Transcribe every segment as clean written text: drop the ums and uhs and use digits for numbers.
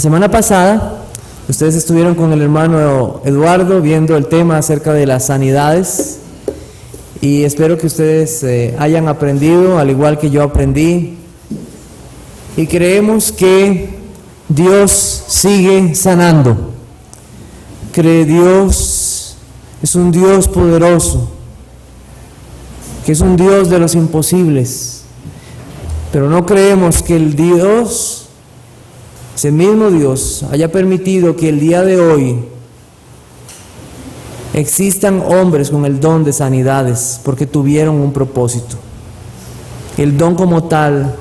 La semana pasada, ustedes estuvieron con el hermano Eduardo viendo el tema acerca de las sanidades y espero que ustedes hayan aprendido, al igual que yo aprendí, y creemos que Dios sigue sanando. Que Dios es un Dios poderoso, que es un Dios de los imposibles, pero no creemos que el Dios, ese mismo Dios, haya permitido que el día de hoy existan hombres con el don de sanidades, porque tuvieron un propósito. El don como tal,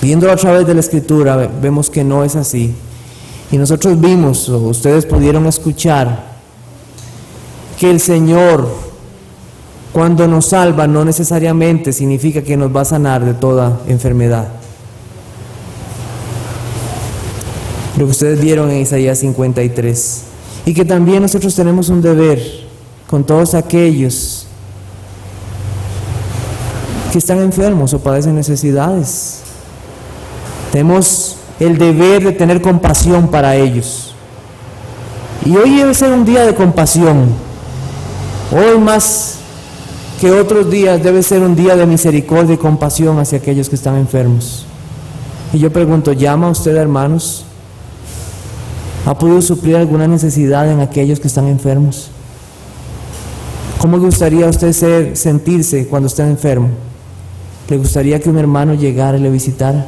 viéndolo a través de la Escritura, vemos que no es así. Y nosotros vimos, o ustedes pudieron escuchar, que el Señor, cuando nos salva, no necesariamente significa que nos va a sanar de toda enfermedad. Lo que ustedes vieron en Isaías 53. Y que también nosotros tenemos un deber con todos aquellos que están enfermos o padecen necesidades. Tenemos el deber de tener compasión para ellos. Y hoy debe ser un día de compasión. Hoy más que otros días debe ser un día de misericordia y compasión hacia aquellos que están enfermos. Y yo pregunto, ¿llama usted, hermanos? ¿Ha podido suplir alguna necesidad en aquellos que están enfermos? ¿Cómo gustaría a usted sentirse cuando esté enfermo? ¿Le gustaría que un hermano llegara y le visitara?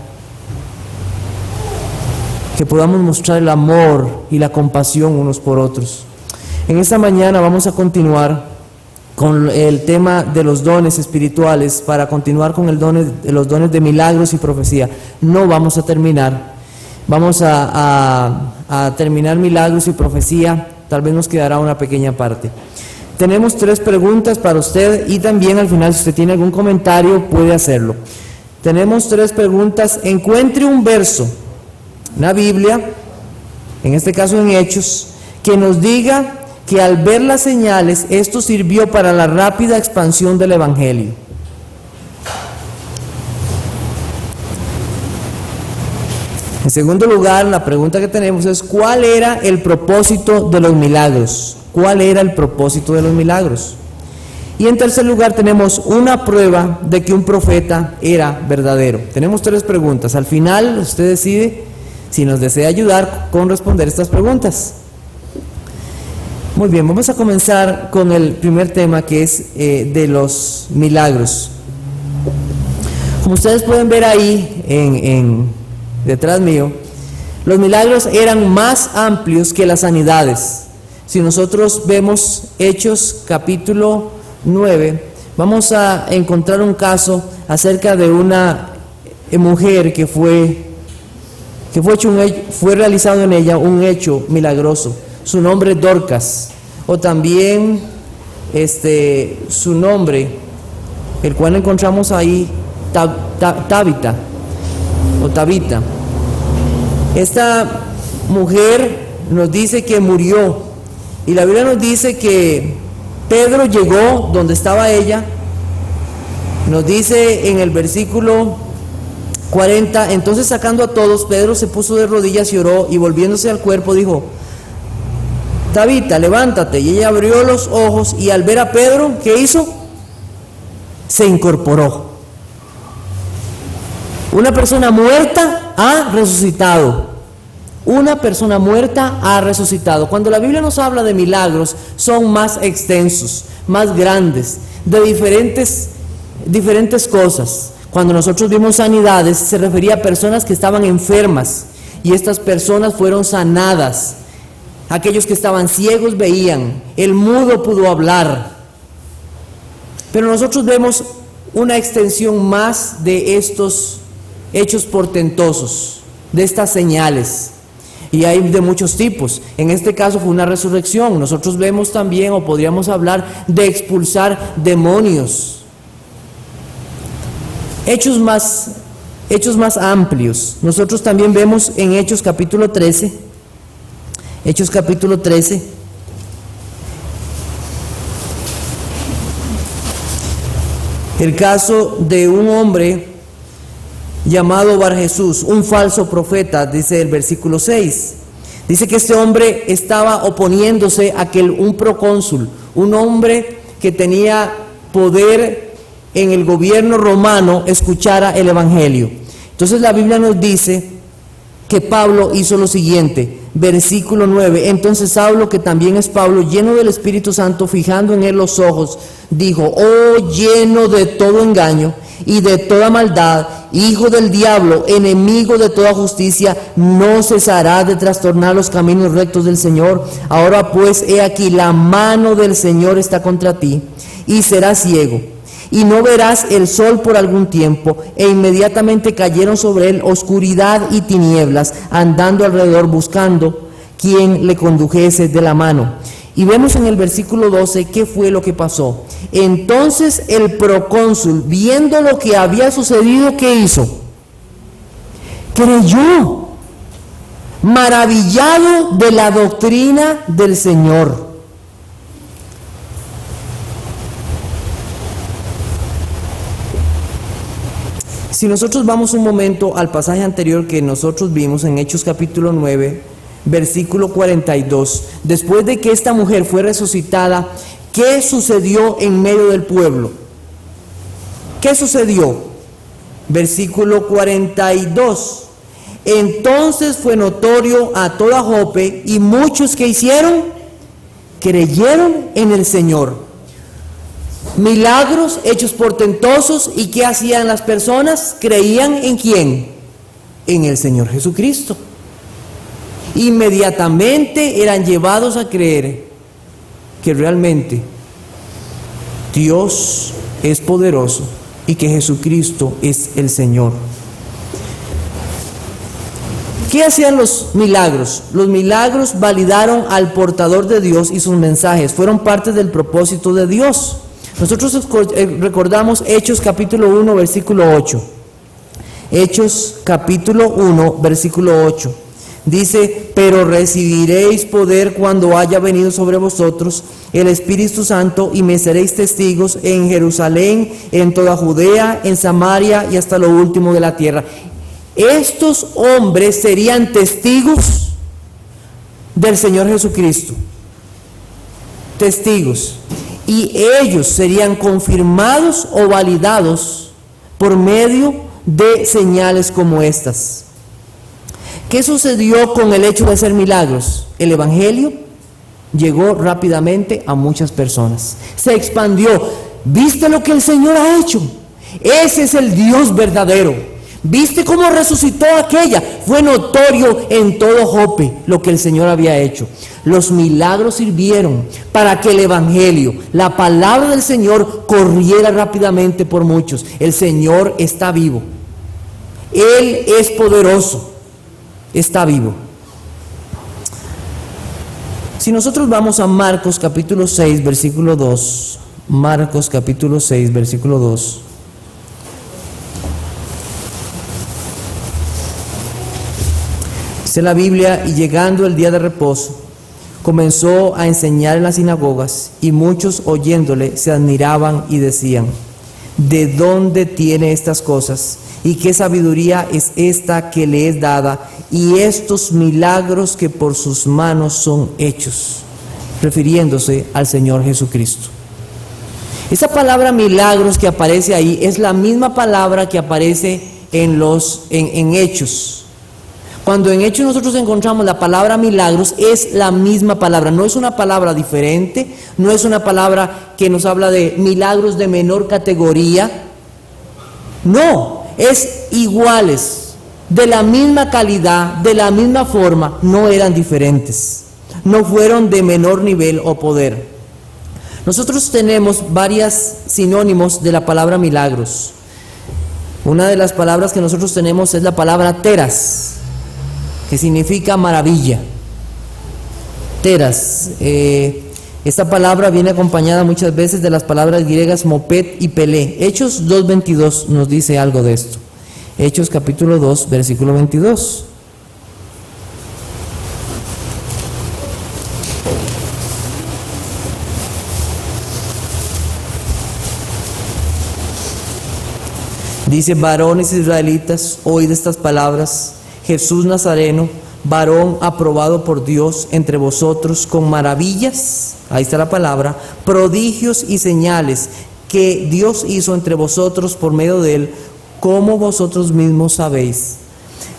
Que podamos mostrar el amor y la compasión unos por otros. En esta mañana vamos a continuar con el tema de los dones espirituales, para continuar con los dones de milagros y profecía. No vamos a terminar. Vamos a terminar milagros y profecía, tal vez nos quedará una pequeña parte. Tenemos 3 preguntas para usted y también al final, si usted tiene algún comentario, puede hacerlo. Tenemos 3 preguntas. Encuentre un verso en la Biblia, en este caso en Hechos, que nos diga que al ver las señales, esto sirvió para la rápida expansión del Evangelio. En segundo lugar, la pregunta que tenemos es: ¿cuál era el propósito de los milagros? ¿Cuál era el propósito de los milagros? Y en tercer lugar, tenemos una prueba de que un profeta era verdadero. Tenemos 3 preguntas. Al final, usted decide si nos desea ayudar con responder estas preguntas. Muy bien, vamos a comenzar con el primer tema, que es de los milagros. Como ustedes pueden ver ahí detrás mío, los milagros eran más amplios que las sanidades. Si nosotros vemos Hechos capítulo 9, vamos a encontrar un caso acerca de una mujer que fue realizado en ella un hecho milagroso. Su nombre es Dorcas, o también su nombre, el cual encontramos ahí, Tabita o Tabita. Esta mujer nos dice que murió, y la Biblia nos dice que Pedro llegó donde estaba ella. Nos dice en el versículo 40, entonces sacando a todos, Pedro se puso de rodillas y oró, y volviéndose al cuerpo dijo: Tabita, levántate. Y ella abrió los ojos, y al ver a Pedro, ¿qué hizo? Se incorporó. Una persona muerta ha resucitado. Una persona muerta ha resucitado. Cuando la Biblia nos habla de milagros, son más extensos, más grandes, de diferentes cosas. Cuando nosotros vimos sanidades, se refería a personas que estaban enfermas, y estas personas fueron sanadas. Aquellos que estaban ciegos veían, el mudo pudo hablar. Pero nosotros vemos una extensión más de estos hechos portentosos, de estas señales, y hay de muchos tipos. En este caso fue una resurrección. Nosotros vemos también, o podríamos hablar de expulsar demonios. Hechos más amplios. Nosotros también vemos en Hechos capítulo 13. Hechos capítulo 13. El caso de un hombre llamado Bar Jesús, un falso profeta, dice el versículo 6. Dice que este hombre estaba oponiéndose a que un procónsul, un hombre que tenía poder en el gobierno romano, escuchara el evangelio. Entonces la Biblia nos dice que Pablo hizo lo siguiente, versículo 9. Entonces Saulo, que también es Pablo, lleno del Espíritu Santo, fijando en él los ojos, dijo: oh, lleno de todo engaño y de toda maldad, hijo del diablo, enemigo de toda justicia, no cesará de trastornar los caminos rectos del Señor. Ahora pues, he aquí, la mano del Señor está contra ti, y serás ciego, y no verás el sol por algún tiempo. E inmediatamente cayeron sobre él oscuridad y tinieblas, andando alrededor buscando quien le condujese de la mano. Y vemos en el versículo 12 qué fue lo que pasó. Entonces el procónsul, viendo lo que había sucedido, ¿qué hizo? Creyó, maravillado de la doctrina del Señor. Si nosotros vamos un momento al pasaje anterior que nosotros vimos en Hechos capítulo 9, versículo 42, después de que esta mujer fue resucitada, ¿qué sucedió en medio del pueblo? ¿Qué sucedió? Versículo 42. Entonces fue notorio a toda Jope, y muchos que hicieron, creyeron en el Señor. Milagros, hechos portentosos. ¿Y qué hacían las personas? Creían ¿en quién? En el Señor Jesucristo. Inmediatamente eran llevados a creer que realmente Dios es poderoso y que Jesucristo es el Señor. ¿Qué hacían los milagros? Los milagros validaron al portador de Dios y sus mensajes, fueron parte del propósito de Dios. Nosotros recordamos Hechos capítulo 1, versículo 8. Hechos capítulo 1, versículo 8. Dice: pero recibiréis poder cuando haya venido sobre vosotros el Espíritu Santo, y me seréis testigos en Jerusalén, en toda Judea, en Samaria y hasta lo último de la tierra. Estos hombres serían testigos del Señor Jesucristo. Testigos. Y ellos serían confirmados o validados por medio de señales como estas. ¿Qué sucedió con el hecho de hacer milagros? El evangelio llegó rápidamente a muchas personas. Se expandió. ¿Viste lo que el Señor ha hecho? Ese es el Dios verdadero. ¿Viste cómo resucitó aquella? Fue notorio en todo Jope lo que el Señor había hecho. Los milagros sirvieron para que el evangelio, la palabra del Señor, corriera rápidamente por muchos. El Señor está vivo. Él es poderoso. Está vivo. Si nosotros vamos a Marcos capítulo 6, versículo 2. Marcos capítulo 6, versículo 2. Dice la Biblia: y llegando el día de reposo, comenzó a enseñar en las sinagogas, y muchos oyéndole se admiraban y decían: ¿de dónde tiene estas cosas? ¿Y qué sabiduría es esta que le es dada? Y estos milagros que por sus manos son hechos, refiriéndose al Señor Jesucristo. Esa palabra milagros que aparece ahí es la misma palabra que aparece en Hechos. Cuando en Hechos nosotros encontramos la palabra milagros, es la misma palabra, no es una palabra diferente, no es una palabra que nos habla de milagros de menor categoría, no, es iguales, de la misma calidad, de la misma forma, no eran diferentes, no fueron de menor nivel o poder. Nosotros tenemos varios sinónimos de la palabra milagros. Una de las palabras que nosotros tenemos es la palabra teras, que significa maravilla. Teras. Esta palabra viene acompañada muchas veces de las palabras griegas moped y pelé. Hechos 2:22 nos dice algo de esto. Hechos capítulo 2, versículo 22. Dice: varones israelitas, oíd estas palabras. Jesús Nazareno, varón aprobado por Dios entre vosotros, con maravillas, ahí está la palabra, prodigios y señales que Dios hizo entre vosotros por medio de él, como vosotros mismos sabéis.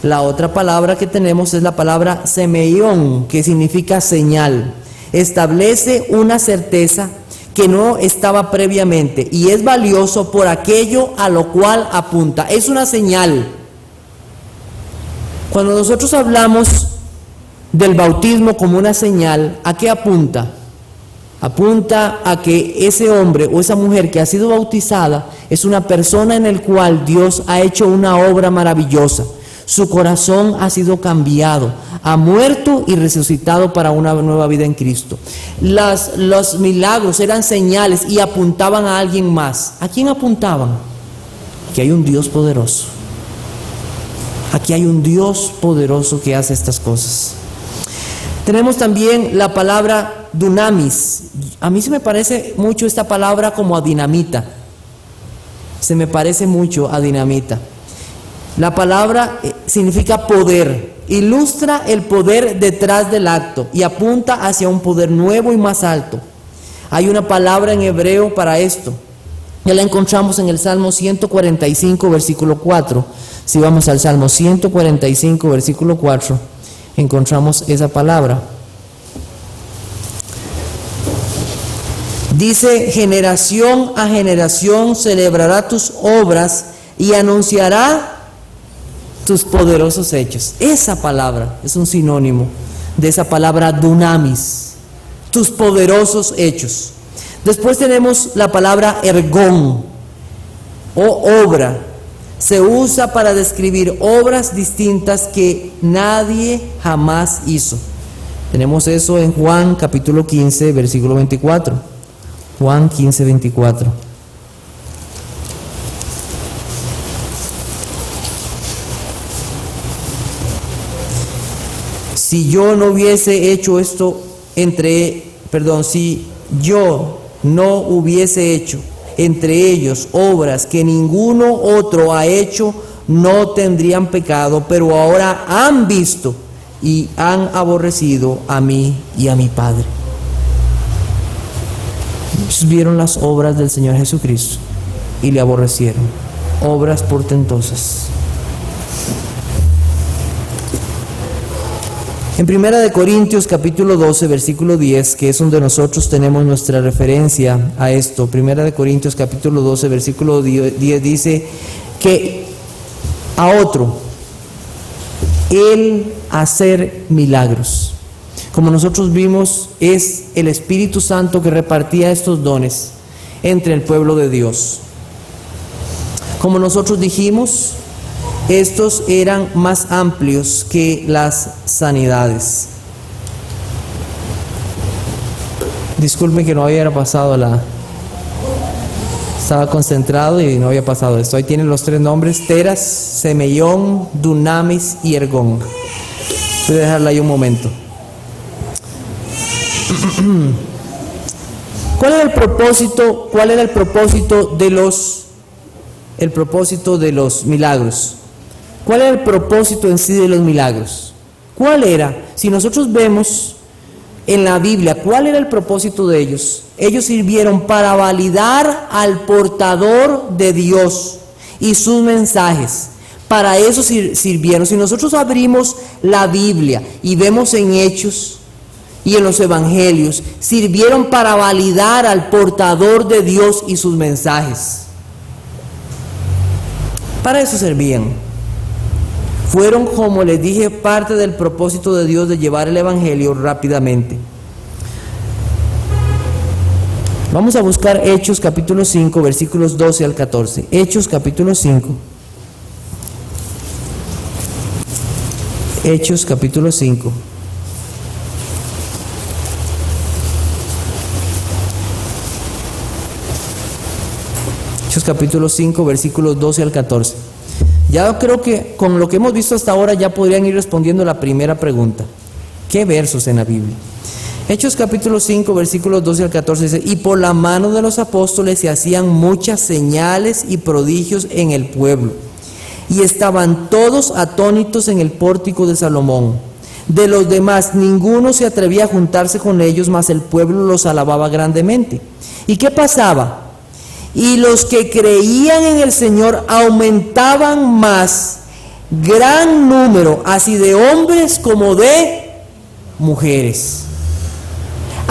La otra palabra que tenemos es la palabra semeión, que significa señal. Establece una certeza que no estaba previamente y es valioso por aquello a lo cual apunta. Es una señal. Cuando nosotros hablamos del bautismo como una señal, ¿a qué apunta? Apunta a que ese hombre o esa mujer que ha sido bautizada es una persona en el cual Dios ha hecho una obra maravillosa. Su corazón ha sido cambiado, ha muerto y resucitado para una nueva vida en Cristo. Los milagros eran señales y apuntaban a alguien más. ¿A quién apuntaban? Que hay un Dios poderoso. Aquí hay un Dios poderoso que hace estas cosas. Tenemos también la palabra dunamis. A mí se me parece mucho esta palabra como a dinamita. Se me parece mucho a dinamita. La palabra significa poder, ilustra el poder detrás del acto y apunta hacia un poder nuevo y más alto. Hay una palabra en hebreo para esto. Ya la encontramos en el Salmo 145, versículo 4. Si vamos al Salmo 145, versículo 4, encontramos esa palabra. Dice: generación a generación celebrará tus obras y anunciará tus poderosos hechos. Esa palabra es un sinónimo de esa palabra dunamis, tus poderosos hechos. Después tenemos la palabra ergón o obra. Se usa para describir obras distintas que nadie jamás hizo. Tenemos eso en Juan capítulo 15, versículo 24. Juan 15, 24. Si yo no hubiese hecho esto si yo no hubiese hecho entre ellos obras que ninguno otro ha hecho, no tendrían pecado, pero ahora han visto y han aborrecido a mí y a mi Padre. Ellos vieron las obras del Señor Jesucristo y le aborrecieron, obras portentosas. En 1 Corintios capítulo 12, versículo 10, que es donde nosotros tenemos nuestra referencia a esto, 1 Corintios capítulo 12, versículo 10 dice que a otro, el hacer milagros. Como nosotros vimos, es el Espíritu Santo que repartía estos dones entre el pueblo de Dios. Como nosotros dijimos, estos eran más amplios que las sanidades. Disculpen que no había pasado estaba concentrado y no había pasado esto. Ahí tienen los tres nombres: teras, semeión, dunamis y ergón. Voy a dejarla ahí un momento. ¿Cuál era el propósito? ¿Cuál era el propósito de los milagros? ¿Cuál era el propósito en sí de los milagros? ¿Cuál era? Si nosotros vemos en la Biblia, ¿cuál era el propósito de ellos? Ellos sirvieron para validar al portador de Dios y sus mensajes. Para eso sirvieron. Si nosotros abrimos la Biblia y vemos en Hechos y en los Evangelios, sirvieron para validar al portador de Dios y sus mensajes. Para eso servían. Fueron, como les dije, parte del propósito de Dios de llevar el Evangelio rápidamente. Vamos a buscar Hechos capítulo 5, versículos 12 al 14. Hechos capítulo 5. Hechos capítulo 5. Hechos capítulo 5, versículos 12 al 14. Ya creo que con lo que hemos visto hasta ahora ya podrían ir respondiendo la primera pregunta. ¿Qué versos en la Biblia? Hechos capítulo 5, versículos 12 al 14 dice: y por la mano de los apóstoles se hacían muchas señales y prodigios en el pueblo, y estaban todos atónitos en el pórtico de Salomón. De los demás ninguno se atrevía a juntarse con ellos, mas el pueblo los alababa grandemente. ¿Y qué pasaba? Y los que creían en el Señor aumentaban más, gran número, así de hombres como de mujeres.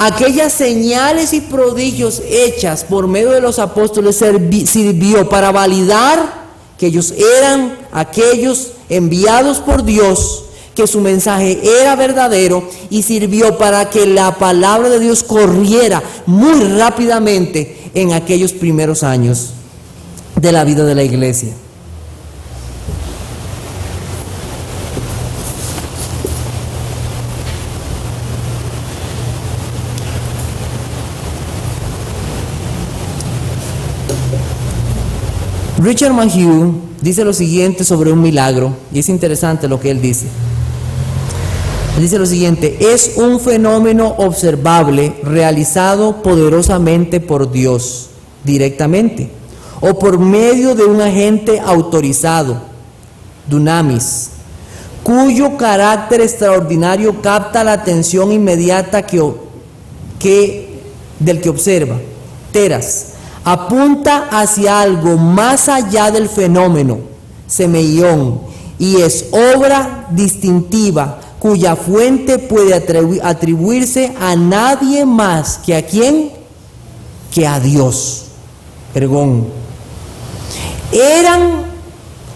Aquellas señales y prodigios hechas por medio de los apóstoles sirvió para validar que ellos eran aquellos enviados por Dios, que su mensaje era verdadero, y sirvió para que la palabra de Dios corriera muy rápidamente en aquellos primeros años de la vida de la iglesia. Richard Mayhew dice lo siguiente sobre un milagro, y es interesante lo que él dice. Él dice lo siguiente: es un fenómeno observable realizado poderosamente por Dios, directamente, o por medio de un agente autorizado, dunamis, cuyo carácter extraordinario capta la atención inmediata del que observa. Teras apunta hacia algo más allá del fenómeno, semeión, y es obra distintiva cuya fuente puede atribuirse a nadie más que a quién, que a Dios. Ergón. Eran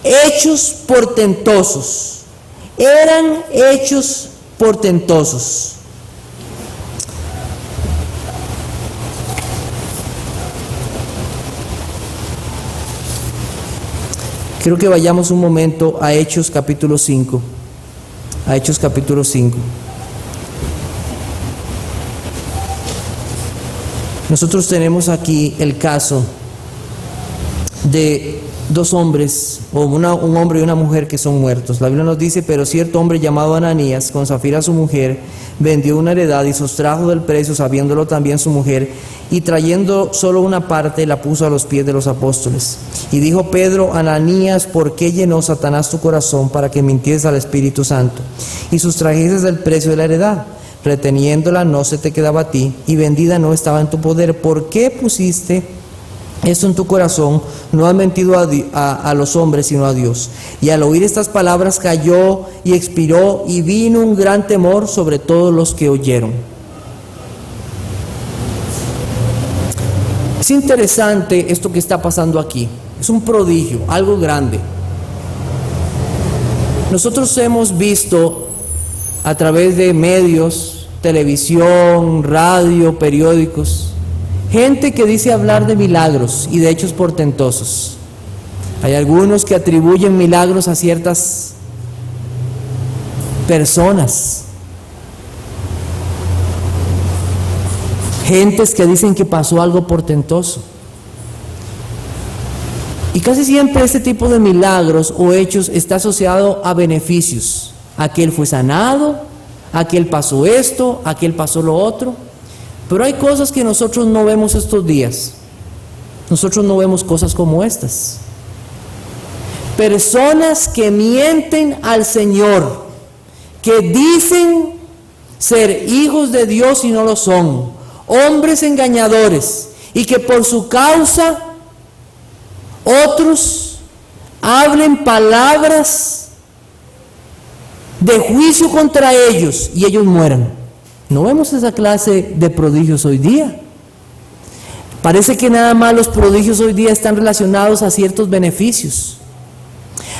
hechos portentosos, eran hechos portentosos. Quiero que vayamos un momento a Hechos capítulo 5. A Hechos capítulo 5. Nosotros tenemos aquí el caso de dos hombres, o un hombre y una mujer que son muertos. La Biblia nos dice: pero cierto hombre llamado Ananías, con Safira su mujer, vendió una heredad y sustrajo del precio, sabiéndolo también su mujer, y trayendo solo una parte, la puso a los pies de los apóstoles. Y dijo Pedro: Ananías, ¿por qué llenó Satanás tu corazón para que mintieses al Espíritu Santo y sustrajeses del precio de la heredad? Reteniéndola no se te quedaba a ti, y vendida no estaba en tu poder. ¿Por qué pusiste esto en tu corazón? No has mentido a los hombres, sino a Dios. Y al oír estas palabras cayó y expiró, y vino un gran temor sobre todos los que oyeron. Es interesante esto que está pasando aquí. Es un prodigio, algo grande. Nosotros hemos visto a través de medios, televisión, radio, periódicos, gente que dice hablar de milagros y de hechos portentosos. Hay algunos que atribuyen milagros a ciertas personas. Gentes que dicen que pasó algo portentoso. Y casi siempre este tipo de milagros o hechos está asociado a beneficios. Aquel fue sanado, aquel pasó esto, aquel pasó lo otro. Pero hay cosas que nosotros no vemos estos días. Nosotros no vemos cosas como estas. Personas que mienten al Señor, que dicen ser hijos de Dios y no lo son. Hombres engañadores, y que por su causa otros hablen palabras de juicio contra ellos y ellos mueran. No vemos esa clase de prodigios hoy día. Parece que nada más los prodigios hoy día están relacionados a ciertos beneficios.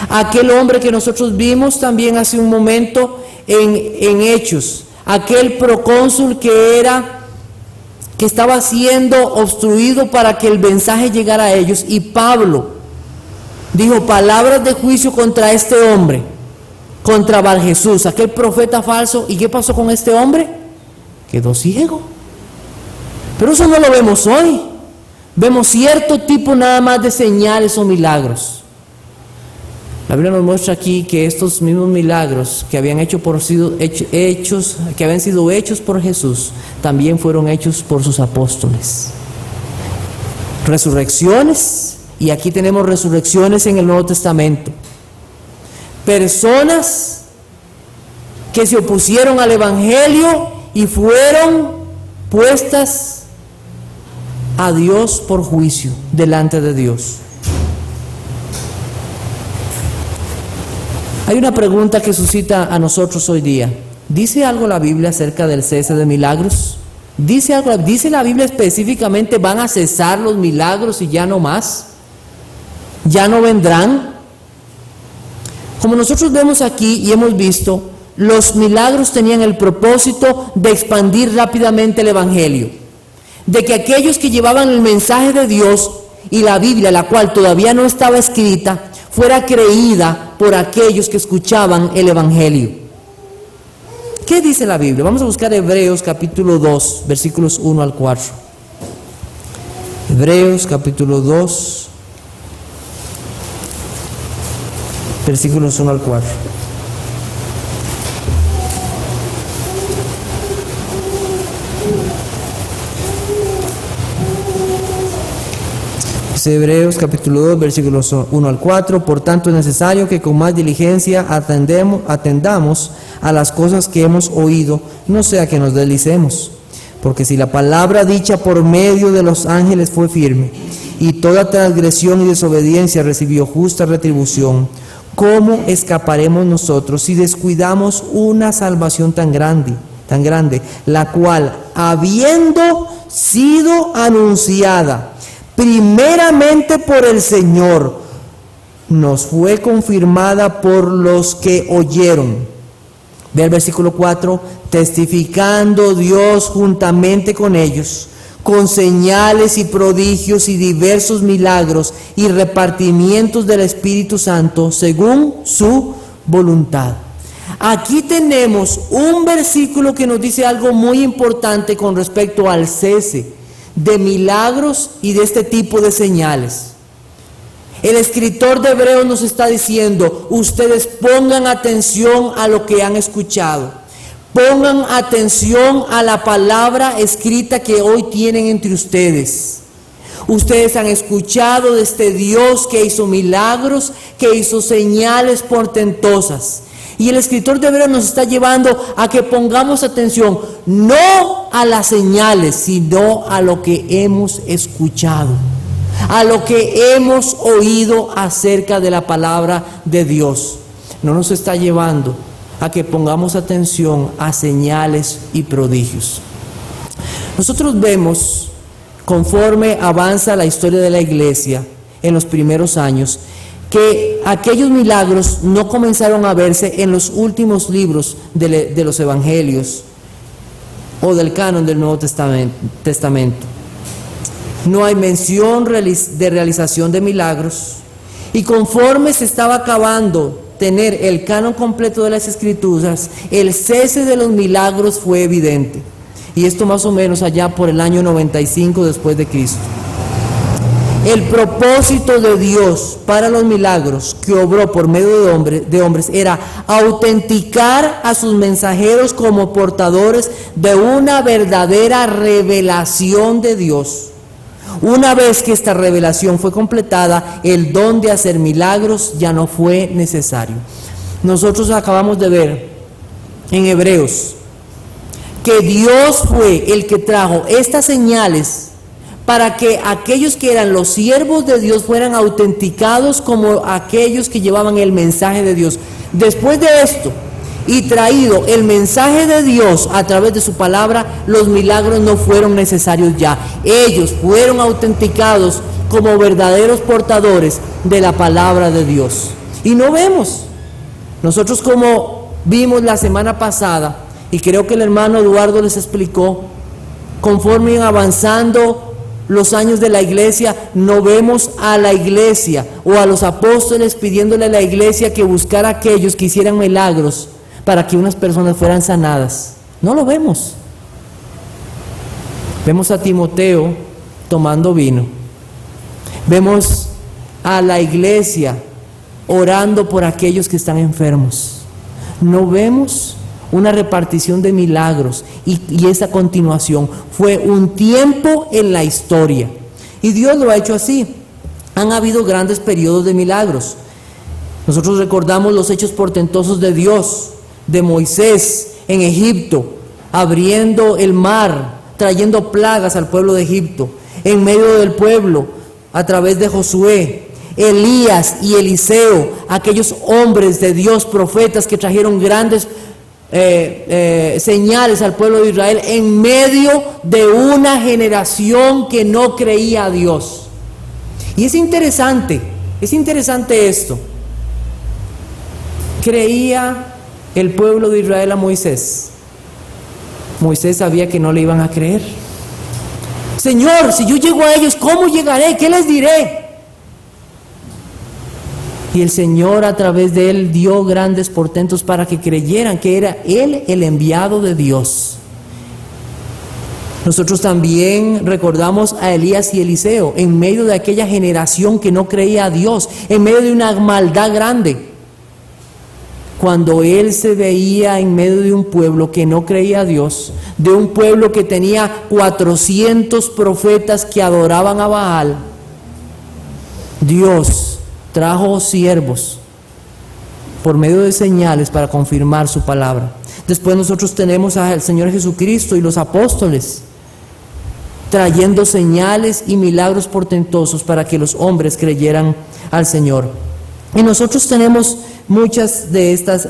Aquel hombre que nosotros vimos también hace un momento en Hechos, aquel procónsul que estaba siendo obstruido para que el mensaje llegara a ellos, y Pablo dijo palabras de juicio contra este hombre, contra Bar Jesús, aquel profeta falso. ¿Y qué pasó con este hombre? Quedó ciego. Pero eso no lo vemos hoy. Vemos cierto tipo nada más de señales o milagros. La Biblia nos muestra aquí que estos mismos milagros que habían sido hechos por Jesús, también fueron hechos por sus apóstoles. Resurrecciones, y aquí tenemos resurrecciones en el Nuevo Testamento. Personas que se opusieron al Evangelio y fueron puestas a Dios por juicio delante de Dios. Hay una pregunta que suscita a nosotros hoy día. ¿Dice algo la Biblia acerca del cese de milagros? ¿Dice la Biblia específicamente van a cesar los milagros y ya no más? ¿Ya no vendrán? Como nosotros vemos aquí y hemos visto, los milagros tenían el propósito de expandir rápidamente el Evangelio, de que aquellos que llevaban el mensaje de Dios y la Biblia, la cual todavía no estaba escrita, fuera creída por aquellos que escuchaban el Evangelio. ¿Qué dice la Biblia? Vamos a buscar Hebreos capítulo 2, versículos 1 al 4. Hebreos capítulo 2, versículos 1 al 4. Hebreos capítulo 2, versículos 1 al 4. Por tanto es necesario que con más diligencia atendamos a las cosas que hemos oído, no sea que nos deslicemos. Porque si la palabra dicha por medio de los ángeles fue firme, y toda transgresión y desobediencia recibió justa retribución, ¿cómo escaparemos nosotros si descuidamos una salvación tan grande, la cual, habiendo sido anunciada primeramente por el Señor, nos fue confirmada por los que oyeron? Ve el versículo 4, testificando Dios juntamente con ellos, con señales y prodigios y diversos milagros y repartimientos del Espíritu Santo según su voluntad. Aquí tenemos un versículo que nos dice algo muy importante con respecto al cese de milagros y de este tipo de señales. El escritor de Hebreos nos está diciendo: ustedes pongan atención a lo que han escuchado, pongan atención a la palabra escrita que hoy tienen entre ustedes. Ustedes han escuchado de este Dios que hizo milagros, que hizo señales portentosas. Y el escritor de Hebreos nos está llevando a que pongamos atención, no a las señales, sino a lo que hemos escuchado, a lo que hemos oído acerca de la palabra de Dios. No nos está llevando a que pongamos atención a señales y prodigios. Nosotros vemos, conforme avanza la historia de la iglesia en los primeros años, que aquellos milagros no comenzaron a verse en los últimos libros de los evangelios o del canon del Nuevo Testamento. No hay mención de realización de milagros, y conforme se estaba acabando tener el canon completo de las Escrituras, el cese de los milagros fue evidente, y esto más o menos allá por el año 95 después de Cristo. El propósito de Dios para los milagros que obró por medio de hombres era autenticar a sus mensajeros como portadores de una verdadera revelación de Dios. Una vez que esta revelación fue completada, el don de hacer milagros ya no fue necesario. Nosotros acabamos de ver en Hebreos que Dios fue el que trajo estas señales para que aquellos que eran los siervos de Dios fueran autenticados como aquellos que llevaban el mensaje de Dios. Después de esto, y traído el mensaje de Dios a través de su palabra, los milagros no fueron necesarios ya. Ellos fueron autenticados como verdaderos portadores de la palabra de Dios. Y no vemos. Nosotros, como vimos la semana pasada, y creo que el hermano Eduardo les explicó, conforme avanzando los años de la iglesia, no vemos a la iglesia o a los apóstoles pidiéndole a la iglesia que buscara a aquellos que hicieran milagros para que unas personas fueran sanadas. No lo vemos. Vemos a Timoteo tomando vino. Vemos a la iglesia orando por aquellos que están enfermos. No vemos una repartición de milagros y esa continuación. Fue un tiempo en la historia. Y Dios lo ha hecho así. Han habido grandes periodos de milagros. Nosotros recordamos los hechos portentosos de Dios, de Moisés en Egipto, abriendo el mar, trayendo plagas al pueblo de Egipto, en medio del pueblo, a través de Josué, Elías y Eliseo, aquellos hombres de Dios, profetas que trajeron grandes señales al pueblo de Israel en medio de una generación que no creía a Dios. Y es interesante esto. Creía el pueblo de Israel a Moisés. Moisés sabía que no le iban a creer. Señor, si yo llego a ellos, ¿cómo llegaré? ¿Qué les diré? Y el Señor a través de él dio grandes portentos para que creyeran que era él el enviado de Dios. Nosotros también recordamos a Elías y Eliseo en medio de aquella generación que no creía a Dios, en medio de una maldad grande. Cuando él se veía en medio de un pueblo que no creía a Dios, de un pueblo que tenía 400 profetas que adoraban a Baal, Dios trajo siervos por medio de señales para confirmar su palabra. Después nosotros tenemos al Señor Jesucristo y los apóstoles trayendo señales y milagros portentosos para que los hombres creyeran al Señor. Y nosotros tenemos muchas de estas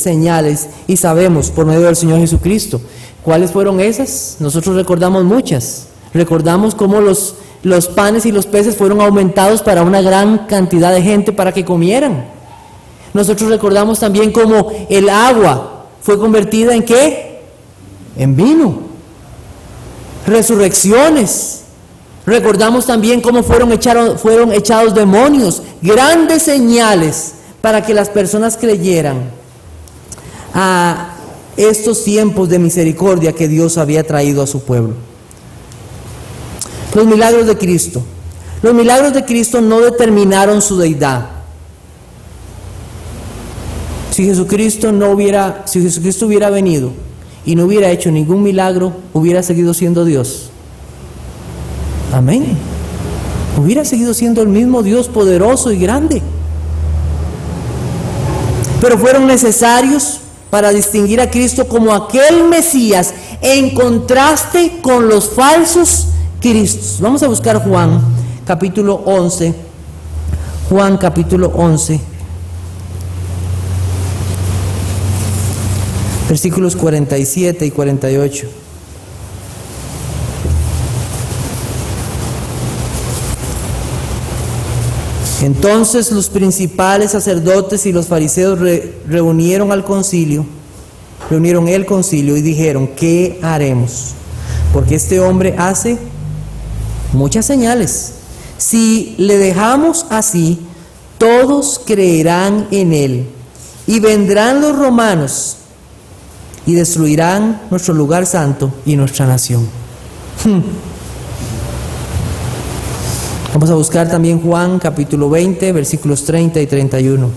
señales y sabemos por medio del Señor Jesucristo. ¿Cuáles fueron esas? Nosotros recordamos muchas. Recordamos cómo los panes y los peces fueron aumentados para una gran cantidad de gente para que comieran. Nosotros recordamos también cómo el agua fue convertida ¿en qué? En vino. Resurrecciones. Recordamos también cómo fueron echados demonios. Grandes señales para que las personas creyeran a estos tiempos de misericordia que Dios había traído a su pueblo. Los milagros de Cristo. Los milagros de Cristo no determinaron su deidad. Si Jesucristo hubiera venido y no hubiera hecho ningún milagro, hubiera seguido siendo Dios. Amén. Hubiera seguido siendo el mismo Dios poderoso y grande. Pero fueron necesarios para distinguir a Cristo como aquel Mesías en contraste con los falsos Cristos. Vamos a buscar Juan capítulo 11. Juan capítulo 11. Versículos 47 y 48. Entonces los principales sacerdotes y los fariseos reunieron el concilio y dijeron: ¿qué haremos? Porque este hombre hace muchas señales. Si le dejamos así, todos creerán en él, y vendrán los romanos y destruirán nuestro lugar santo y nuestra nación. Vamos a buscar también Juan capítulo 20, versículos 30 y 31.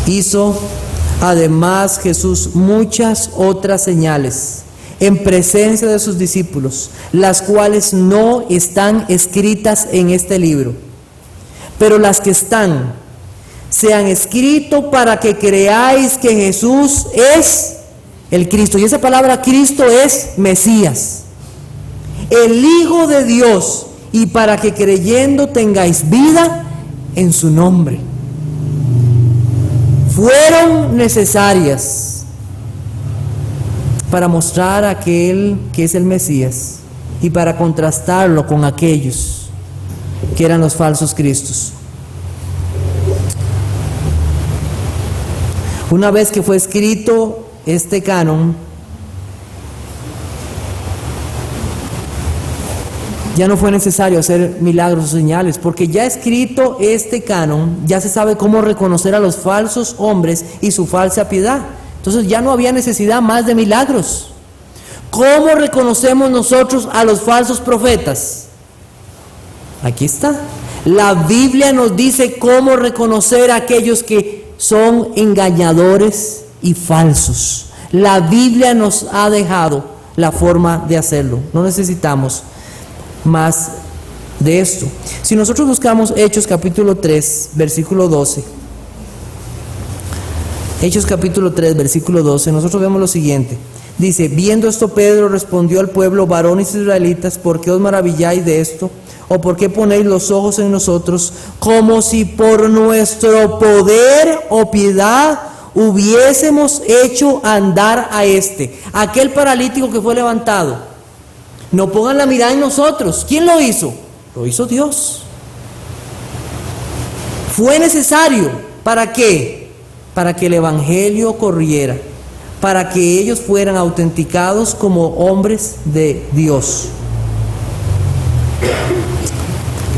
Hizo además Jesús muchas otras señales en presencia de sus discípulos, las cuales no están escritas en este libro, pero las que están se han escrito para que creáis que Jesús es el Cristo. Y esa palabra Cristo es Mesías, el Hijo de Dios, y para que creyendo tengáis vida en su nombre. Fueron necesarias para mostrar a aquel que es el Mesías y para contrastarlo con aquellos que eran los falsos Cristos. Una vez que fue escrito este canon, ya no fue necesario hacer milagros o señales, porque ya escrito este canon, ya se sabe cómo reconocer a los falsos hombres y su falsa piedad. Entonces ya no había necesidad más de milagros. ¿Cómo reconocemos nosotros a los falsos profetas? Aquí está. La Biblia nos dice cómo reconocer a aquellos que son engañadores y falsos. La Biblia nos ha dejado la forma de hacerlo. No necesitamos más de esto. Si nosotros buscamos Hechos capítulo 3, versículo 12. Hechos capítulo 3, versículo 12, nosotros vemos lo siguiente. Dice: viendo esto, Pedro respondió al pueblo: varones israelitas, ¿por qué os maravilláis de esto? ¿O por qué ponéis los ojos en nosotros, como si por nuestro poder o piedad hubiésemos hecho andar a aquel paralítico que fue levantado? No pongan la mirada en nosotros. ¿Quién lo hizo? Lo hizo Dios. Fue necesario. ¿Para qué? Para que el evangelio corriera, para que ellos fueran autenticados como hombres de Dios.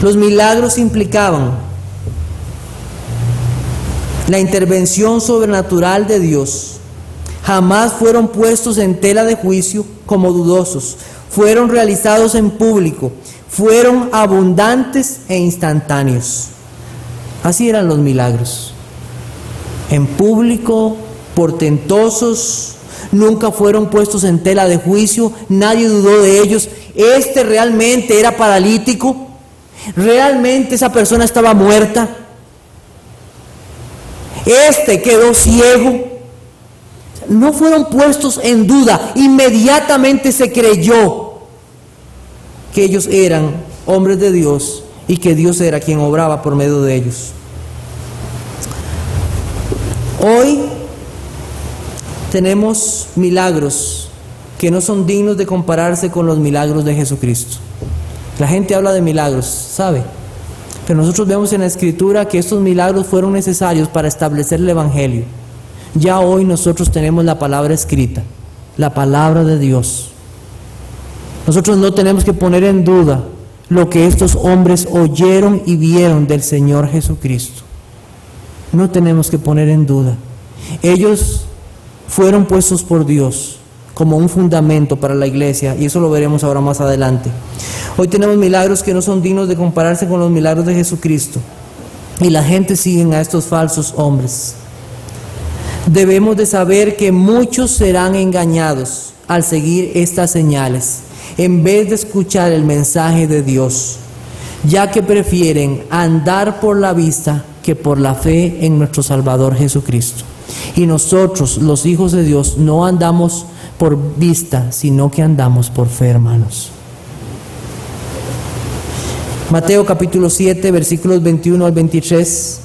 Los milagros implicaban la intervención sobrenatural de Dios. Jamás fueron puestos en tela de juicio como dudosos. Fueron realizados en público. Fueron abundantes e instantáneos. Así eran los milagros. En público, portentosos, nunca fueron puestos en tela de juicio. Nadie dudó de ellos. Realmente era paralítico. Realmente esa persona estaba muerta. Quedó ciego. No fueron puestos en duda. Inmediatamente se creyó que ellos eran hombres de Dios y que Dios era quien obraba por medio de ellos. Hoy tenemos milagros que no son dignos de compararse con los milagros de Jesucristo. La gente habla de milagros, ¿sabe? Pero nosotros vemos en la Escritura que estos milagros fueron necesarios para establecer el Evangelio. Ya hoy nosotros tenemos la palabra escrita, la palabra de Dios. Nosotros no tenemos que poner en duda lo que estos hombres oyeron y vieron del Señor Jesucristo. No tenemos que poner en duda. Ellos fueron puestos por Dios como un fundamento para la iglesia, y eso lo veremos ahora más adelante. Hoy tenemos milagros que no son dignos de compararse con los milagros de Jesucristo, y la gente sigue a estos falsos hombres. Debemos de saber que muchos serán engañados al seguir estas señales, en vez de escuchar el mensaje de Dios, ya que prefieren andar por la vista que por la fe en nuestro Salvador Jesucristo. Y nosotros, los hijos de Dios, no andamos por vista, sino que andamos por fe, hermanos. Mateo capítulo 7, versículos 21 al 23.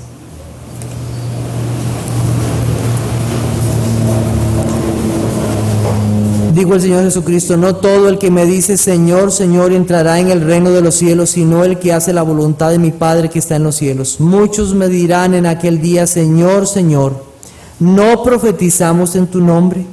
Dijo el Señor Jesucristo: no todo el que me dice Señor, Señor entrará en el reino de los cielos, sino el que hace la voluntad de mi Padre que está en los cielos. Muchos me dirán en aquel día: Señor, Señor, ¿no profetizamos en tu nombre?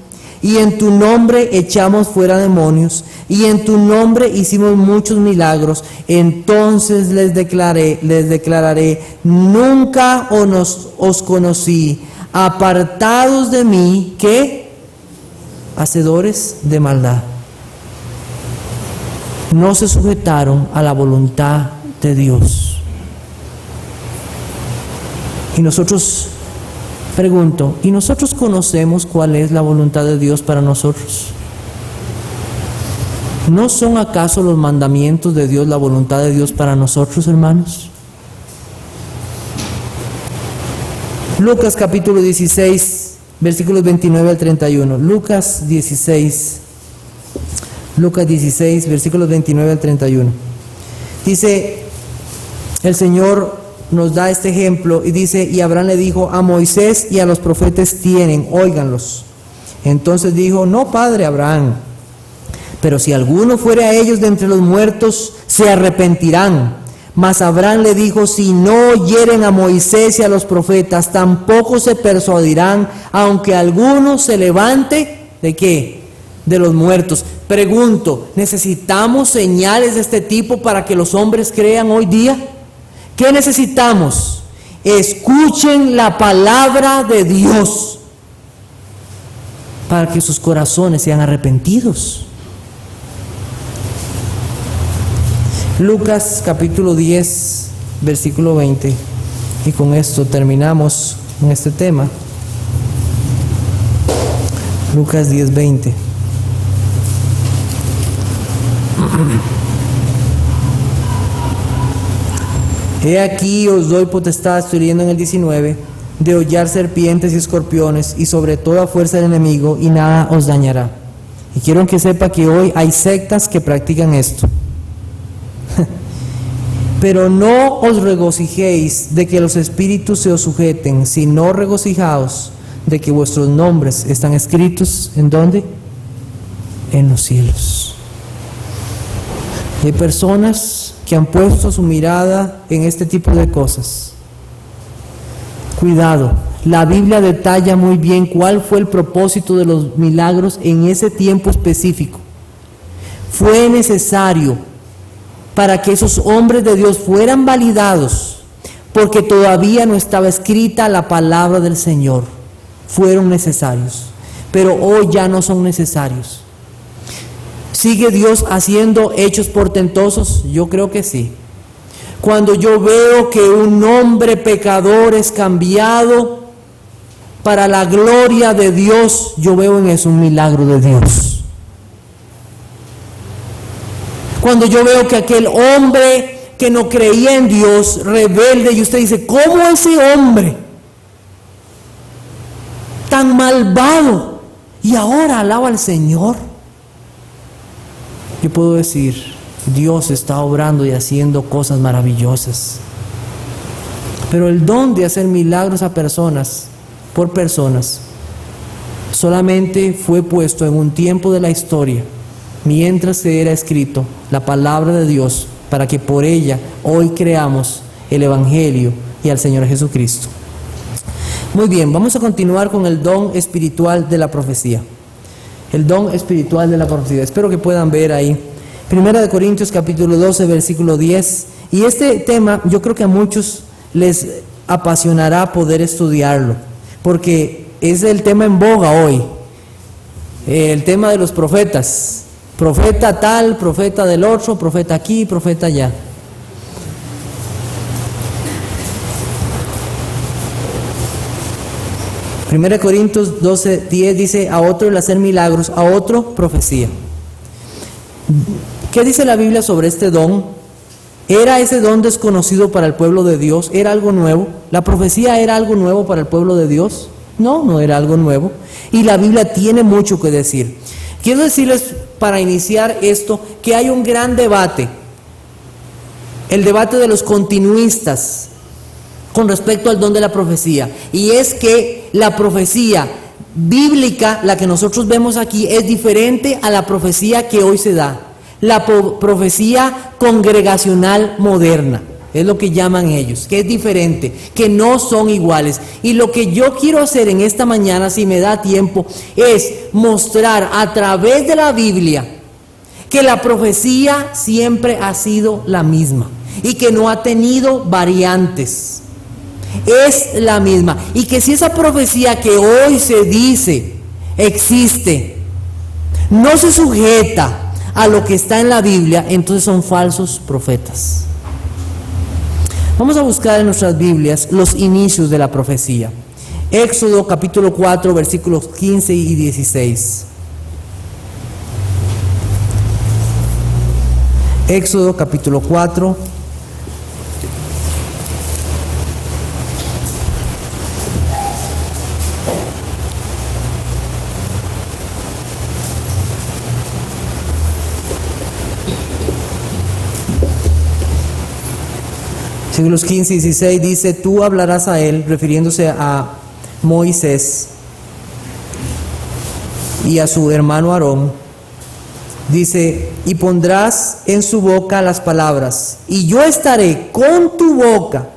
Y en tu nombre echamos fuera demonios, y en tu nombre hicimos muchos milagros. Entonces les declararé: nunca os conocí. Apartados de mí, ¿qué? Hacedores de maldad. No se sujetaron a la voluntad de Dios. Y nosotros, pregunto, ¿y nosotros conocemos cuál es la voluntad de Dios para nosotros? ¿No son acaso los mandamientos de Dios la voluntad de Dios para nosotros, hermanos? Lucas capítulo 16, versículos 29 al 31. Lucas 16, versículos 29 al 31. Dice, el Señor nos da este ejemplo y dice: y Abraham le dijo: a Moisés y a los profetas tienen, óiganlos. Entonces dijo: no, padre Abraham, pero si alguno fuere a ellos de entre los muertos, se arrepentirán. Mas Abraham le dijo: si no oyeren a Moisés y a los profetas, tampoco se persuadirán, aunque alguno se levante, ¿de qué? De los muertos. Pregunto, ¿necesitamos señales de este tipo para que los hombres crean hoy día? ¿Qué necesitamos? Escuchen la palabra de Dios para que sus corazones sean arrepentidos. Lucas capítulo 10, versículo 20. Y con esto terminamos en este tema. Lucas 10, 20. He aquí os doy potestad, estoy leyendo en el 19, de hollar serpientes y escorpiones y sobre toda fuerza del enemigo, y nada os dañará. Y quiero que sepa que hoy hay sectas que practican esto. Pero no os regocijéis de que los espíritus se os sujeten, sino regocijaos de que vuestros nombres están escritos, ¿en dónde? En los cielos. Hay personas que han puesto su mirada en este tipo de cosas. Cuidado, la Biblia detalla muy bien cuál fue el propósito de los milagros en ese tiempo específico. Fue necesario para que esos hombres de Dios fueran validados, porque todavía no estaba escrita la palabra del Señor. Fueron necesarios, pero hoy ya no son necesarios. ¿Sigue Dios haciendo hechos portentosos? Yo creo que sí. Cuando yo veo que un hombre pecador es cambiado para la gloria de Dios, yo veo en eso un milagro de Dios. Cuando yo veo que aquel hombre que no creía en Dios, rebelde, y usted dice, ¿cómo ese hombre tan malvado y ahora alaba al Señor? Yo puedo decir, Dios está obrando y haciendo cosas maravillosas. Pero el don de hacer milagros a personas, por personas, solamente fue puesto en un tiempo de la historia, mientras se era escrito la palabra de Dios, para que por ella hoy creamos el Evangelio y al Señor Jesucristo. Muy bien, vamos a continuar con el don espiritual de la profecía. El don espiritual de la profecía. Espero que puedan ver ahí. Primera de Corintios capítulo 12, versículo 10. Y este tema yo creo que a muchos les apasionará poder estudiarlo, porque es el tema en boga hoy. El tema de los profetas. Profeta tal, profeta del otro, profeta aquí, profeta allá. Primera de Corintios 12, 10 dice, a otro el hacer milagros, a otro profecía. ¿Qué dice la Biblia sobre este don? ¿Era ese don desconocido para el pueblo de Dios? ¿Era algo nuevo? ¿La profecía era algo nuevo para el pueblo de Dios? No, no era algo nuevo. Y la Biblia tiene mucho que decir. Quiero decirles, para iniciar esto, que hay un gran debate. El debate de los continuistas con respecto al don de la profecía. Y es que la profecía bíblica, la que nosotros vemos aquí, es diferente a la profecía que hoy se da. La profecía congregacional moderna, es lo que llaman ellos, que es diferente, que no son iguales. Y lo que yo quiero hacer en esta mañana, si me da tiempo, es mostrar a través de la Biblia que la profecía siempre ha sido la misma y que no ha tenido variantes. Es la misma. Y que si esa profecía que hoy se dice existe, no se sujeta a lo que está en la Biblia, entonces son falsos profetas. Vamos a buscar en nuestras Biblias los inicios de la profecía. Éxodo capítulo 4, versículos 15 y 16. Éxodo capítulo 4. Versículos 15 y 16 dice, tú hablarás a él, refiriéndose a Moisés y a su hermano Aarón. Dice, y pondrás en su boca las palabras, y yo estaré con tu boca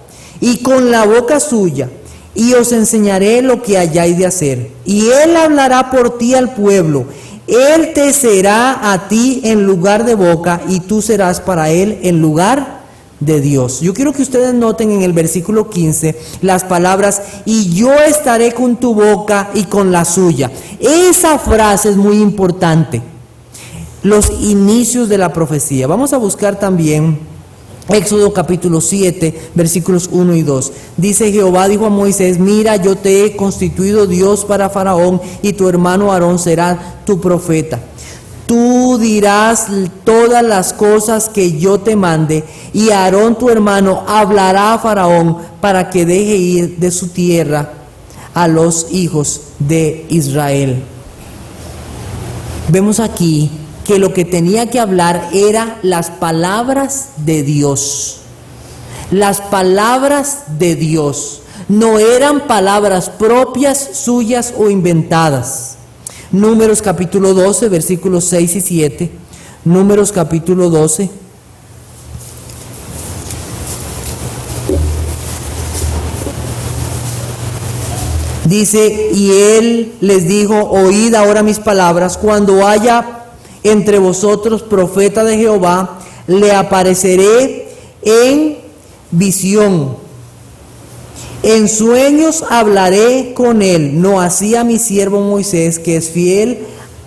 y con la boca suya, y os enseñaré lo que hayáis de hacer. Y él hablará por ti al pueblo, él te será a ti en lugar de boca, y tú serás para él en lugar de Dios. Yo quiero que ustedes noten en el versículo 15 las palabras, y yo estaré con tu boca y con la suya. Esa frase es muy importante. los inicios de la profecía. Vamos a buscar también Éxodo capítulo 7, versículos 1 y 2. Dice: Jehová dijo a Moisés: mira, yo te he constituido Dios para Faraón, y tu hermano Aarón será tu profeta. Tú dirás todas las cosas que yo te mande, y Aarón tu hermano hablará a Faraón para que deje ir de su tierra a los hijos de Israel. Vemos aquí que lo que tenía que hablar eran las palabras de Dios. Las palabras de Dios. No eran palabras propias, suyas o inventadas. Números capítulo 12, versículos 6 y 7. Números capítulo 12. Dice: y él les dijo: oíd ahora mis palabras, cuando haya entre vosotros profeta de Jehová, le apareceré en visión. En sueños hablaré con él, no así a mi siervo Moisés, que es fiel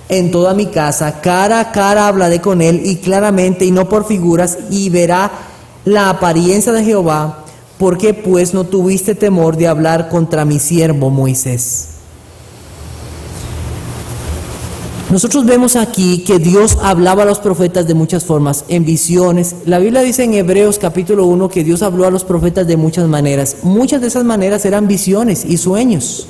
en toda mi casa. Cara a cara hablaré con él, y claramente, y no por figuras, y verá la apariencia de Jehová. ¿Por qué pues no tuviste temor de hablar contra mi siervo Moisés? Nosotros vemos aquí que Dios hablaba a los profetas de muchas formas, en visiones. La Biblia dice en Hebreos capítulo 1 que Dios habló a los profetas de muchas maneras. Muchas de esas maneras eran visiones y sueños.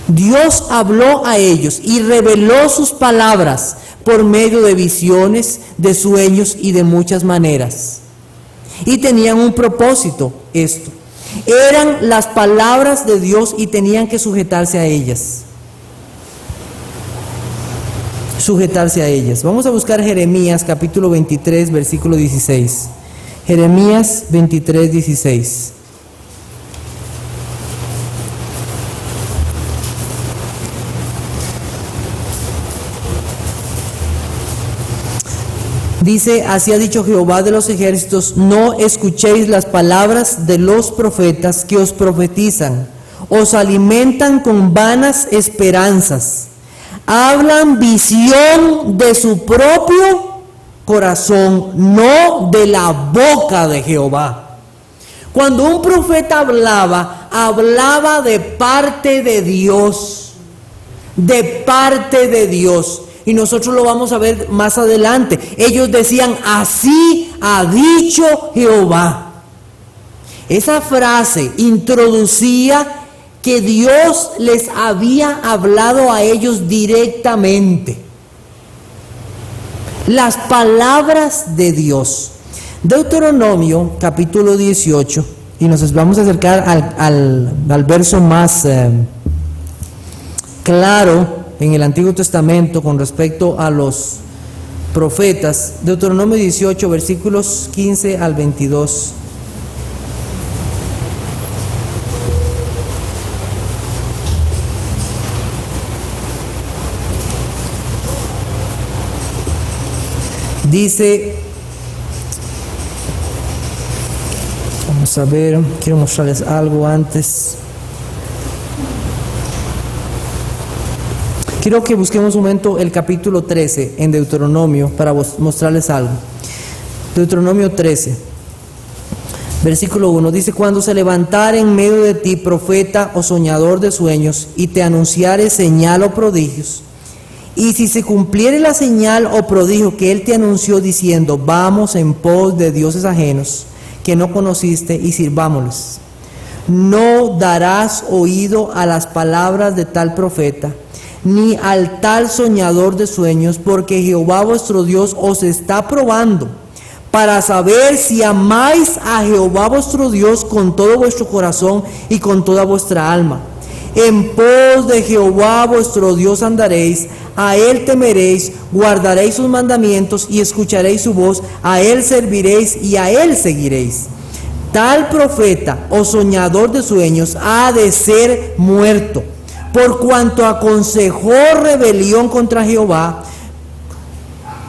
Dios habló a ellos y reveló sus palabras por medio de visiones, de sueños y de muchas maneras. Y tenían un propósito esto. Eran las palabras de Dios y tenían que sujetarse a ellas. Sujetarse a ellas. Vamos a buscar Jeremías capítulo 23, versículo 16. Jeremías 23, 16. Dice: así ha dicho Jehová de los ejércitos: no escuchéis las palabras de los profetas que os profetizan, os alimentan con vanas esperanzas. Hablan visión de su propio corazón, no de la boca de Jehová. Cuando un profeta hablaba, hablaba de parte de Dios. De parte de Dios. Y nosotros lo vamos a ver más adelante. Ellos decían: así ha dicho Jehová. Esa frase introducía que Dios les había hablado a ellos directamente. Las palabras de Dios. Deuteronomio capítulo 18, y nos vamos a acercar al verso más claro en el Antiguo Testamento con respecto a los profetas. Deuteronomio 18, versículos 15 al 22. Dice, vamos a ver, quiero mostrarles algo antes. Quiero que busquemos un momento el capítulo 13 en Deuteronomio para mostrarles algo. Deuteronomio 13, versículo 1, dice: cuando se levantare en medio de ti profeta o soñador de sueños, y te anunciare señal o prodigios, y si se cumpliere la señal o prodigio que él te anunció diciendo: vamos en pos de dioses ajenos que no conociste y sirvámosles, no darás oído a las palabras de tal profeta, ni al tal soñador de sueños, porque Jehová vuestro Dios os está probando para saber si amáis a Jehová vuestro Dios con todo vuestro corazón y con toda vuestra alma. En pos de Jehová vuestro Dios andaréis, a él temeréis, guardaréis sus mandamientos y escucharéis su voz, a él serviréis y a él seguiréis. Tal profeta o soñador de sueños ha de ser muerto, por cuanto aconsejó rebelión contra Jehová,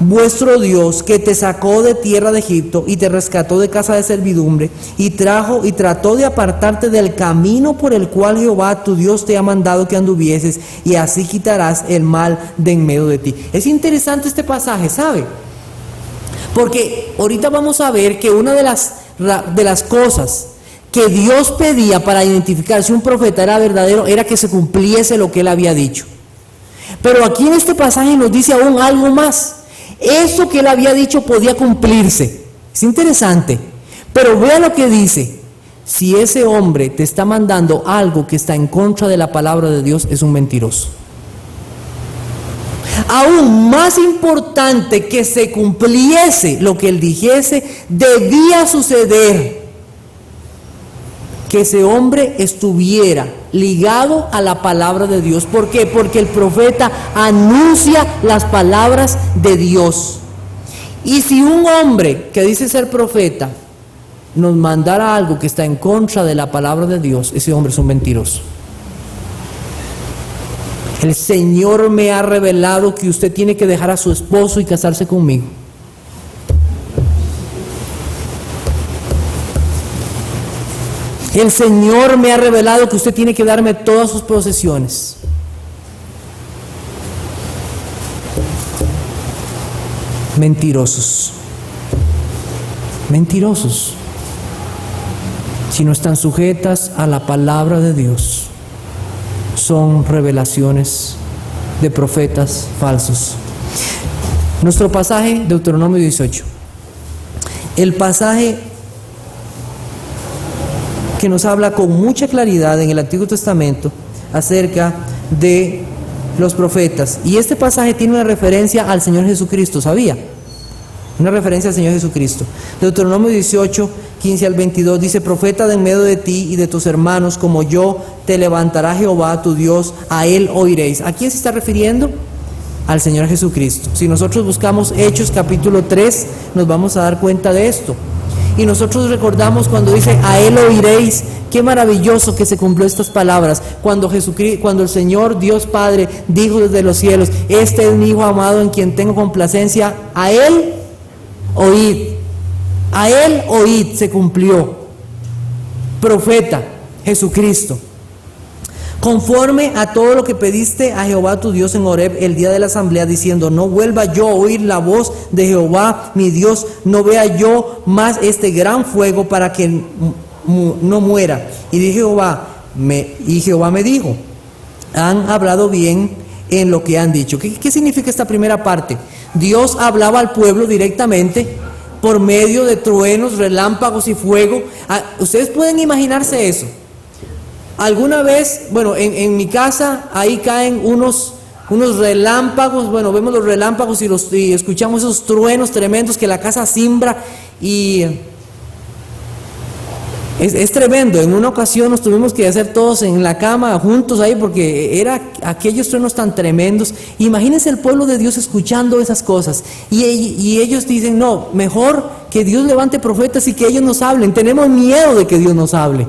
vuestro Dios, que te sacó de tierra de Egipto y te rescató de casa de servidumbre y trató de apartarte del camino por el cual Jehová tu Dios te ha mandado que anduvieses, y así quitarás el mal de en medio de ti. Es interesante este pasaje, ¿sabe? Porque ahorita vamos a ver que una de las cosas que Dios pedía para identificar si un profeta era verdadero era que se cumpliese lo que él había dicho. Pero aquí en este pasaje nos dice aún algo más. Eso que él había dicho podía cumplirse. Es interesante. Pero vea lo que dice. Si ese hombre te está mandando algo que está en contra de la palabra de Dios, es un mentiroso. Aún más importante que se cumpliese lo que él dijese, debía suceder que ese hombre estuviera ligado a la palabra de Dios. ¿Por qué? Porque el profeta anuncia las palabras de Dios. Y si un hombre que dice ser profeta nos mandara algo que está en contra de la palabra de Dios, ese hombre es un mentiroso. El Señor me ha revelado que usted tiene que dejar a su esposo y casarse conmigo. El Señor me ha revelado que usted tiene que darme todas sus posesiones. Mentirosos. Mentirosos. Si no están sujetas a la palabra de Dios, son revelaciones de profetas falsos. Nuestro pasaje, Deuteronomio 18. El pasaje que nos habla con mucha claridad en el Antiguo Testamento acerca de los profetas. Y este pasaje tiene una referencia al Señor Jesucristo, ¿sabía? Una referencia al Señor Jesucristo. Deuteronomio 18, 15 al 22 dice: profeta de en medio de ti y de tus hermanos, como yo, te levantará Jehová tu Dios, a él oiréis. ¿A quién se está refiriendo? Al Señor Jesucristo. Si nosotros buscamos Hechos capítulo 3, nos vamos a dar cuenta de esto. Y nosotros recordamos cuando dice: a él oiréis. Qué maravilloso que se cumplió estas palabras cuando el Señor Dios Padre dijo desde los cielos: este es mi Hijo amado en quien tengo complacencia, a él oíd. A él oíd, se cumplió. Profeta, Jesucristo. Conforme a todo lo que pediste a Jehová tu Dios en Horeb el día de la asamblea, diciendo: no vuelva yo a oír la voz de Jehová mi Dios, no vea yo más este gran fuego para que no muera. Y Jehová me dijo: han hablado bien en lo que han dicho. ¿Qué significa esta primera parte? Dios hablaba al pueblo directamente por medio de truenos, relámpagos y fuego. Ustedes pueden imaginarse eso. Alguna vez, bueno, en mi casa ahí caen unos relámpagos. Bueno, vemos los relámpagos y escuchamos esos truenos tremendos que la casa cimbra, y es tremendo. En una ocasión nos tuvimos que hacer todos en la cama juntos ahí porque aquellos truenos tan tremendos. Imagínense el pueblo de Dios escuchando esas cosas, y ellos dicen: no, mejor que Dios levante profetas y que ellos nos hablen. Tenemos miedo de que Dios nos hable.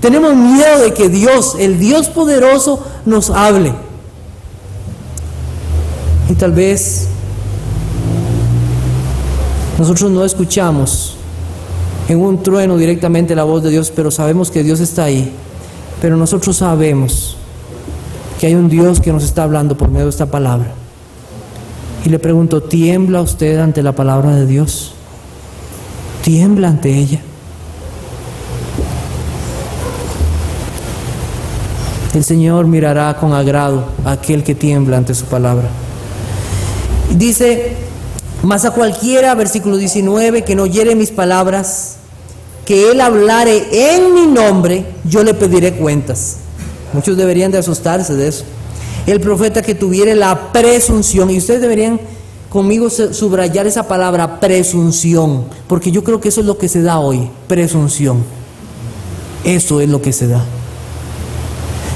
Tenemos miedo de que Dios, el Dios poderoso, nos hable. Y tal vez nosotros no escuchamos en un trueno directamente la voz de Dios, pero sabemos que Dios está ahí. Pero nosotros sabemos que hay un Dios que nos está hablando por medio de esta palabra. Y le pregunto: ¿tiembla usted ante la palabra de Dios? ¿Tiembla ante ella? El Señor mirará con agrado a aquel que tiembla ante su palabra. Dice: mas a cualquiera, versículo 19, que no oyere mis palabras, que él hablare en mi nombre, yo le pediré cuentas. Muchos deberían de asustarse de eso. El profeta que tuviere la presunción, y ustedes deberían conmigo subrayar esa palabra, presunción, porque yo creo que eso es lo que se da hoy, presunción. Eso es lo que se da.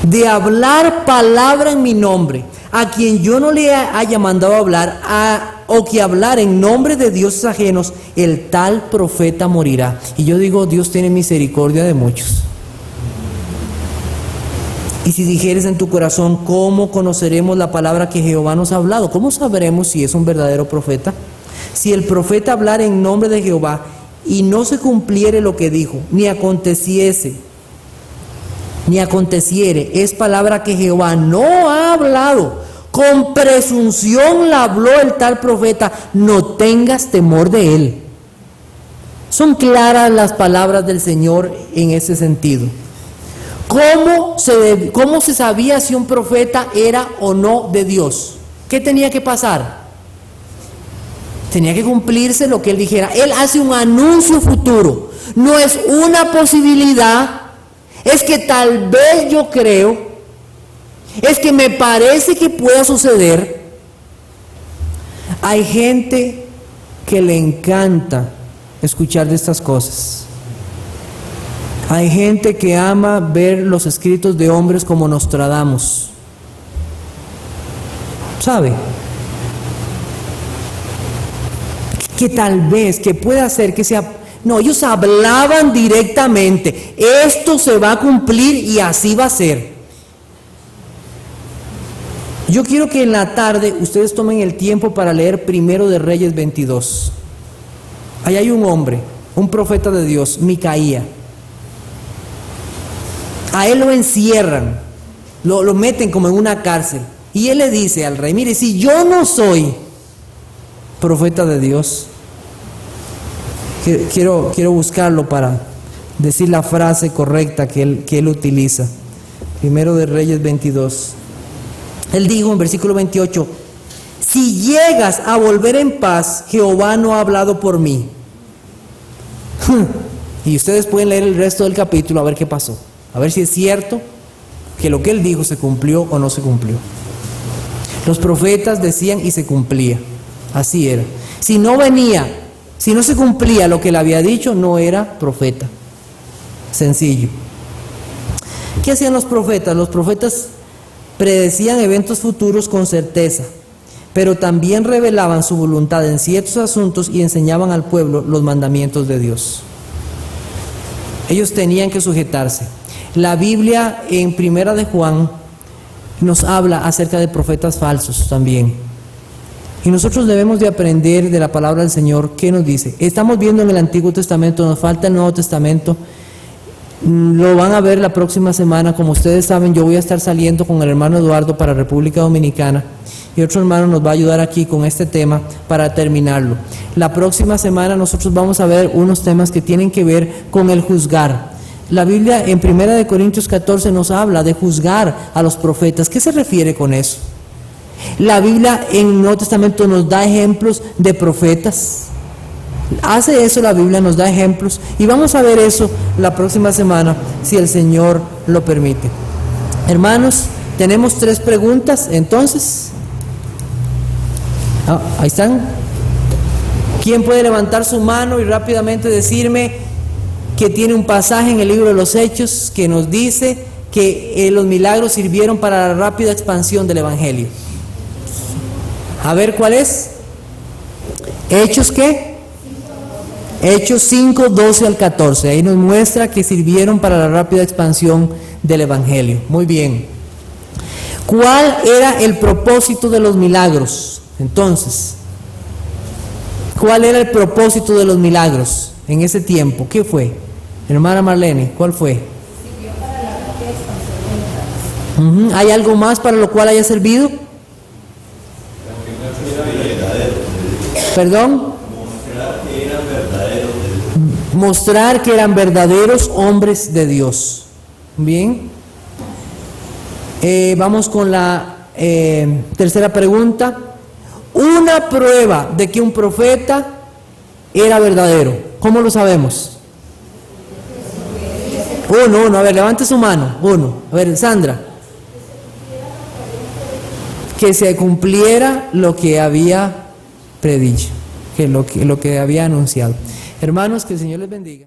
De hablar palabra en mi nombre, a quien yo no le haya mandado hablar, o que hablar en nombre de dioses ajenos, el tal profeta morirá. Y yo digo: Dios tiene misericordia de muchos. Y si dijeres en tu corazón, ¿cómo conoceremos la palabra que Jehová nos ha hablado? ¿Cómo sabremos si es un verdadero profeta? Si el profeta hablara en nombre de Jehová y no se cumpliere lo que dijo, ni aconteciere, es palabra que Jehová no ha hablado, con presunción la habló el tal profeta, no tengas temor de él. Son claras las palabras del Señor en ese sentido. ¿Cómo se sabía si un profeta era o no de Dios? ¿Qué tenía que pasar? Tenía que cumplirse lo que él dijera. Él hace un anuncio futuro. No es una posibilidad, es que tal vez yo creo, es que me parece que pueda suceder. Hay gente que le encanta escuchar de estas cosas. Hay gente que ama ver los escritos de hombres como Nostradamus. ¿Sabe? Que tal vez, que pueda ser que sea... No, ellos hablaban directamente. Esto se va a cumplir y así va a ser. Yo quiero que en la tarde ustedes tomen el tiempo para leer Primero de Reyes 22. Ahí hay un hombre, un profeta de Dios, Micaía. A él lo encierran, lo meten como en una cárcel. Y él le dice al rey, mire, si yo no soy profeta de Dios, quiero buscarlo para decir la frase correcta que él utiliza. Primero de Reyes 22. Él dijo en versículo 28, si llegas a volver en paz, Jehová no ha hablado por mí. Y ustedes pueden leer el resto del capítulo a ver qué pasó. A ver si es cierto que lo que él dijo se cumplió o no se cumplió. Los profetas decían y se cumplía. Así era. Si no se cumplía lo que él había dicho, no era profeta. Sencillo. ¿Qué hacían los profetas? Los profetas predecían eventos futuros con certeza, pero también revelaban su voluntad en ciertos asuntos y enseñaban al pueblo los mandamientos de Dios. Ellos tenían que sujetarse. La Biblia en Primera de Juan nos habla acerca de profetas falsos también. Y nosotros debemos de aprender de la palabra del Señor. ¿Qué nos dice? Estamos viendo en el Antiguo Testamento, nos falta el Nuevo Testamento. Lo van a ver la próxima semana. Como ustedes saben, yo voy a estar saliendo con el hermano Eduardo para República Dominicana. Y otro hermano nos va a ayudar aquí con este tema para terminarlo. La próxima semana nosotros vamos a ver unos temas que tienen que ver con el juzgar. La Biblia en 1 Corintios 14 nos habla de juzgar a los profetas. ¿Qué se refiere con eso? La Biblia en el Nuevo Testamento nos da ejemplos de profetas. Hace eso la Biblia, nos da ejemplos. Y vamos a ver eso la próxima semana, si el Señor lo permite. Hermanos, tenemos 3 preguntas, entonces. Ahí están. ¿Quién puede levantar su mano y rápidamente decirme que tiene un pasaje en el libro de los Hechos que nos dice que los milagros sirvieron para la rápida expansión del Evangelio? A ver, ¿cuál es? ¿Hechos qué? Hechos 5, 12 al 14. Ahí nos muestra que sirvieron para la rápida expansión del Evangelio. Muy bien. ¿Cuál era el propósito de los milagros? Entonces, ¿cuál era el propósito de los milagros en ese tiempo? ¿Qué fue? Hermana Marlene, ¿cuál fue? Sirvió para la rápida expansión del Evangelio. ¿Hay algo más para lo cual haya servido? ¿Perdón? Mostrar que eran verdaderos hombres de Dios. Bien. Vamos con la tercera pregunta. Una prueba de que un profeta era verdadero. ¿Cómo lo sabemos? Uno, a ver, levante su mano. Uno. A ver, Sandra. Que se cumpliera lo que había predicho, lo que había anunciado. Hermanos, que el Señor les bendiga.